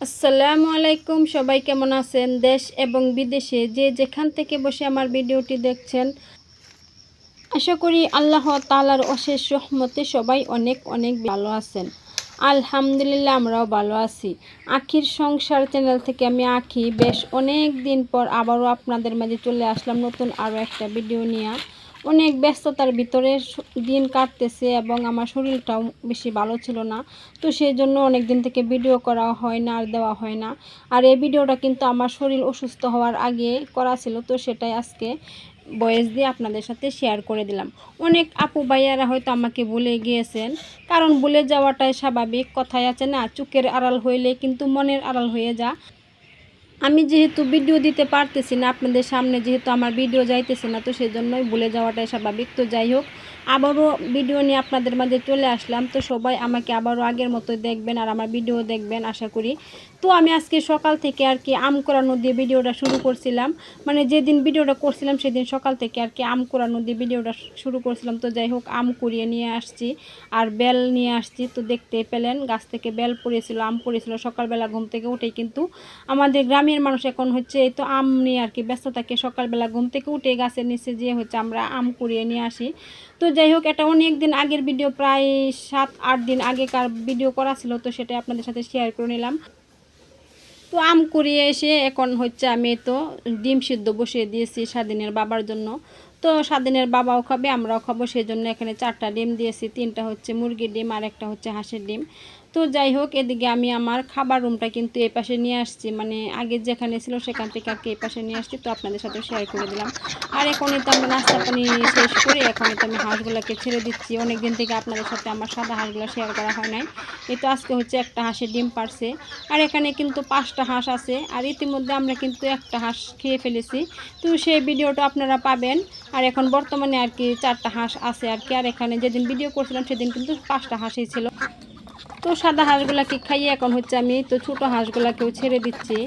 আসসালামু আলাইকুম। সবাই কেমন আছেন? দেশ এবং বিদেশে যে যেখান থেকে বসে আমার ভিডিওটি দেখছেন, আশা করি আল্লাহ তাআলার অশেষ রহমতে সবাই অনেক অনেক ভালো আছেন। আলহামদুলিল্লাহ আমরাও ভালো আছি। আখির সংসার চ্যানেল থেকে আমি আখি বেশ অনেক দিন পর আবারও আপনাদের মাঝে চলে আসলাম নতুন আরও একটা ভিডিও নিয়ে। অনেক ব্যস্ততার ভিতরে দিন কাটতেছে এবং আমার শরীরটাও বেশি ভালো ছিল না। তো সেই জন্য অনেক দিন থেকে ভিডিও করা হয় না আর দেওয়া হয় না। আর এই ভিডিওটা কিন্তু আমার শরীর অসুস্থ হওয়ার আগে করা ছিল, তো সেটাই আজকে ভয়েস দিয়ে আপনাদের সাথে শেয়ার করে দিলাম। অনেক আপু ভাইয়ারা হয়তো আমাকে ভুলে গিয়েছেন, কারণ ভুলে যাওয়াটাই স্বাভাবিক। কথায় আছে না, চোখের আড়াল হইলে কিন্তু মনের আড়াল হয়ে যা। আমি যেহেতু ভিডিও দিতে পারতেছি না আপনাদের সামনে, যেহেতু আমার ভিডিও যাইতেছে না, তো সেজন্যই ভুলে যাওয়াটাই স্বাভাবিক। তো যাই হোক, আবারও ভিডিও নিয়ে আপনাদের মাঝে চলে আসলাম। তো সবাই আমাকে আবারও আগের মতোই দেখবেন আর আমার ভিডিও দেখবেন আশা করি। তো আমি আজকে সকাল থেকে আর কি আম কুড়ানো দিয়ে ভিডিওটা শুরু করছিলাম। মানে যেদিন ভিডিওটা করছিলাম সেদিন সকাল থেকে আর কি আম কুড়ানো দিয়ে ভিডিওটা শুরু করছিলাম। তো যাই হোক, আম কুড়িয়ে নিয়ে আসছি আর বেল নিয়ে আসছি। তো দেখতে পেলেন গাছ থেকে বেল পড়েছিল, আম পড়েছিল। সকালবেলা ঘুম থেকে উঠেই কিন্তু আমাদের গ্রামের মানুষ এখন হচ্ছে এই তো আম নিয়ে আর কি ব্যস্ত থাকে। সকালবেলা ঘুম থেকে উঠে গাছের নিচে যেয়ে হচ্ছে আমরা আম কুড়িয়ে নিয়ে আসি। তো যাই হোক, এটা অনেক দিন আগের ভিডিও, প্রায় 7-8 দিন আগেকার ভিডিও করা ছিল, তো সেটা আপনাদের সাথে শেয়ার করে নিলাম। তো আম কুড়িয়ে এসে এখন হচ্ছে আমি তো ডিম সিদ্ধ বসিয়ে দিয়েছি স্বাধীনের বাবার জন্য। তো স্বাধীনের বাবাও খাবে, আমরাও খাবো, সেই জন্য এখানে 4টা ডিম দিয়েছি। 3টা হচ্ছে মুরগির ডিম আর একটা হচ্ছে হাঁসের ডিম। তো যাই হোক, এদিকে আমি আমার খাবার রুমটা কিন্তু এই পাশে নিয়ে আসছি, মানে আগে যেখানে ছিল সেখান থেকে আর কি এই পাশে নিয়ে আসছি। তো আপনাদের সাথে শেয়ার করে দিলাম। আর এখনই তো আমরা নাস্তা পানি শেষ করে এখনই তো আমি হাঁসগুলোকে ছেড়ে দিচ্ছি। অনেক দিন থেকে আপনাদের সাথে আমার সাদা হাঁসগুলো শেয়ার করা হয় নাই। এই তো আজকে হচ্ছে একটা হাঁসের ডিম পারছে। আর এখানে কিন্তু 5টা হাঁস আছে, আর ইতিমধ্যে আমরা কিন্তু একটা হাঁস খেয়ে ফেলেছি। তো সেই ভিডিওটা আপনারা পাবেন। আর এখন বর্তমানে আর কি 4টা হাঁস আছে আর কি। আর এখানে যেদিন ভিডিও করছিলাম সেদিন কিন্তু 5টা হাঁসই ছিল। তো সাদা হাঁসগুলাকে খাইয়ে এখন হচ্ছে আমি তো ছোটো হাঁসগুলাকেও ছেড়ে দিচ্ছি।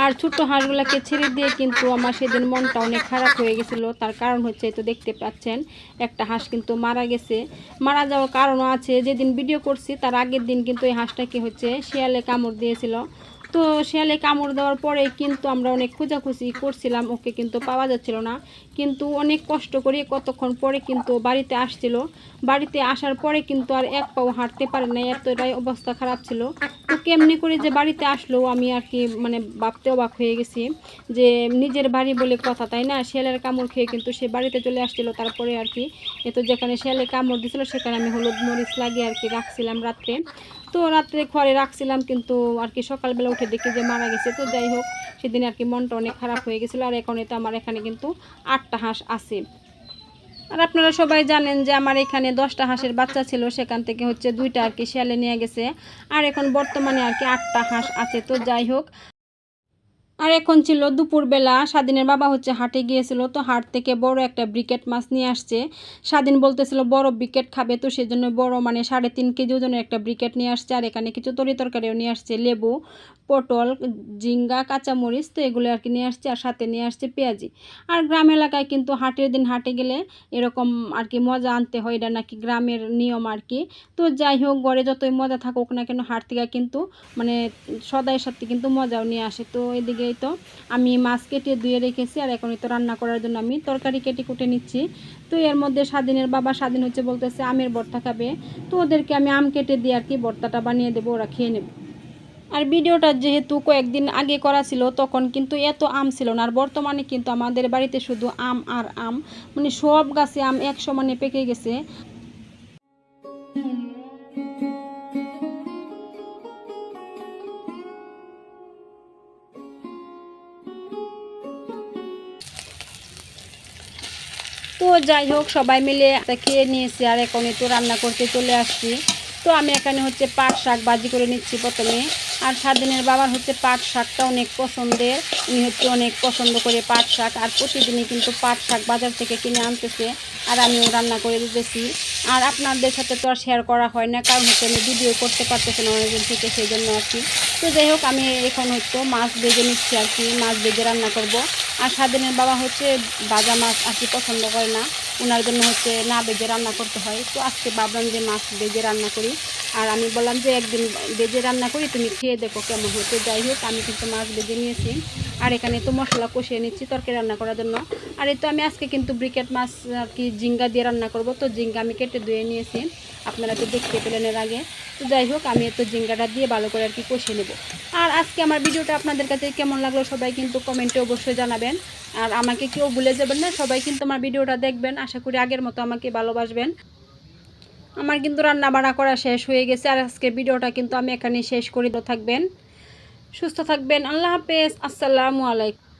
আর ছোটো হাঁসগুলাকে ছেড়ে দিয়ে কিন্তু আমার সেদিন মনটা অনেক খারাপ হয়ে গেছিলো। তার কারণ হচ্ছে তো দেখতে পাচ্ছেন একটা হাঁস কিন্তু মারা গেছে। মারা যাওয়ার কারণও আছে, যেদিন ভিডিও করছি তার আগের দিন কিন্তু এই হাঁসটাকে হচ্ছে শিয়ালে কামড় দিয়েছিল। তো শিয়ালে কামড় দেওয়ার পরে কিন্তু আমরা অনেক খোঁজাখুঁজি করছিলাম, ওকে কিন্তু পাওয়া যাচ্ছিল না। কিন্তু অনেক কষ্ট করে কতক্ষণ পরে কিন্তু বাড়িতে আসছিল। বাড়িতে আসার পরে কিন্তু আর এক পাও হাঁটতে পারে না, এতটাই অবস্থা খারাপ ছিল। তো কেমনি করে যে বাড়িতে আসলো আমি আর কি মানে ভাবতে অবাক হয়ে গেছি, যে নিজের বাড়ি বলে কথা, তাই না? শিয়ালের কামড় খেয়ে কিন্তু সে বাড়িতে চলে আসছিল। তারপরে আর কি এতো যেখানে শিয়ালে কামড় দিয়েছিল সেখানে আমি হলুদ মরিচ লাগিয়ে আর কি রাখছিলাম রাত্রে। তো রাত্রে ঘরে রাখছিলাম, কিন্তু আর কি সকালবেলা উঠে দেখি যে মারা গেছে। তো যাই হোক, সেদিন আর কি মনটা অনেক খারাপ হয়ে গেছিলো। আর এখন তো আমার এখানে কিন্তু 8টা হাঁস আছে। আর আপনারা সবাই জানেন যে আমার এখানে 10টা হাঁসের বাচ্চা ছিল, সেখান থেকে হচ্ছে 2টা আর কি শিয়ালে নিয়ে গেছে। আর এখন বর্তমানে আর কি 8টা হাঁস আছে। তো যাই হোক, আর এখন ছিল দুপুরবেলা, স্বাধীনের বাবা হচ্ছে হাটে গিয়েছিল। তো হাট থেকে বড় একটা ব্রিকেট মাছ নিয়ে আসছে। স্বাধীন বলতেছিল বড় ব্রিকেট খাবে, তো সেজন্য বড় মানে 3.5 কেজি ওজনের একটা ব্রিকেট নিয়ে আসছে। আর এখানে কিছু তরিতরকারিও নিয়ে আসছে, লেবু, পটল, ঝিঙ্গা, কাঁচামরিচ, তো এগুলো আর কি নিয়ে আসছে। আর সাথে নিয়ে আসছে পেঁয়াজি। আর গ্রাম এলাকায় কিন্তু হাটের দিন হাটে গেলে এরকম আর কি মজা আনতে হয়, এটা নাকি গ্রামের নিয়ম আর কি। তো যাই হোক, ঘরে যতই মজা থাকুক না কেন, হাট থেকে কিন্তু মানে সদাইয়ের সাথে কিন্তু মজাও নিয়ে আসে। তো এদিকেই তো আমি মাছ কেটে ধুয়ে রেখেছি, আর এখন তো রান্না করার জন্য আমি তরকারি কেটে কুটে নিচ্ছি। তো এর মধ্যে স্বাধীনের বাবা স্বাধীন হচ্ছে বলতেছে আমের ভর্তা খাবে। তো ওদেরকে আমি আম কেটে দিয়ে আর কি ভর্তাটা বানিয়ে দেবো, ওরা খেয়ে নেবে। আর ভিডিওটা যেহেতু কয়েকদিন আগে করা ছিল, তখন কিন্তু এত আম ছিল না। আর বর্তমানে কিন্তু আমাদের বাড়িতে শুধু আম আর আম, মানে সব গাছে আম এক সমানে পেকে গেছে। তো যাই হোক, সবাই মিলে খেয়ে নিয়েছি। আর এখন একটু রান্না করতে চলে আসছি। তো আমি এখানে হচ্ছে পাট শাক ভাজি করে নিচ্ছি প্রথমে। আর স্বাধীনের বাবার হচ্ছে পাট শাকটা অনেক পছন্দের, উনি হচ্ছে অনেক পছন্দ করে পাট শাক। আর প্রতিদিনই কিন্তু পাট শাক বাজার থেকে কিনে আনতেছে, আর আমিও রান্না করে দিতেছি। আর আপনাদের সাথে তো আর শেয়ার করা হয় না, কারণ হচ্ছে আমি ভিডিও করতে পারতেছি না অনেকদিন থেকে, সেই জন্য আর কি। তো যাই হোক, আমি এখন হয়তো মাছ ভেজে নিচ্ছি আর কি, মাছ ভেজে রান্না করব। আর স্বাধীনের বাবা হচ্ছে ভাজা মাছ আর কি পছন্দ করে না, ওনার জন্য হচ্ছে না ভেজে রান্না করতে হয়। তো আজকে ভাবলাম যে মাছ ভেজে রান্না করি। আর আমি বললাম যে একদিন ভেজে রান্না করি, তুমি খেয়ে দেখো কেমন হয়। তো যাই হোক, আমি কিন্তু মাছ ভেজে নিয়েছি আর এখানে তো মশলা কষিয়ে নিচ্ছি তরকারি রান্না করার জন্য। আর এই তো আমি আজকে কিন্তু ব্রিকেট মাছ আর কি ঝিঙ্গা দিয়ে রান্না করব। তো ঝিঙ্গা আমি কেটে ধুয়ে নিয়েছি, আপনারা তো দেখতে পেলেন এর আগে। তো যাই হোক, আমি তো ঝিঙ্গাটা দিয়ে ভালো করে আর কি কষিয়ে নেব। আর আজকে আমার ভিডিওটা আপনাদের কাছে কেমন লাগলো সবাই কিন্তু কমেন্টে অবশ্যই জানাবেন। আর আমাকে কেউ ভুলে যাবেন না, সবাই কিন্তু আমার ভিডিওটা দেখবেন। আশা করি আগের মতো আমাকে ভালোবাসবেন। আমার কিন্তু রান্না বাড়া করা শেষ হয়ে গেছে। আর আজকের ভিডিওটা কিন্তু আমি এখানে শেষ করে থাকবেন, সুস্থ থাকবেন। আল্লাহ হাফেজ, আসসালামু আলাইকুম।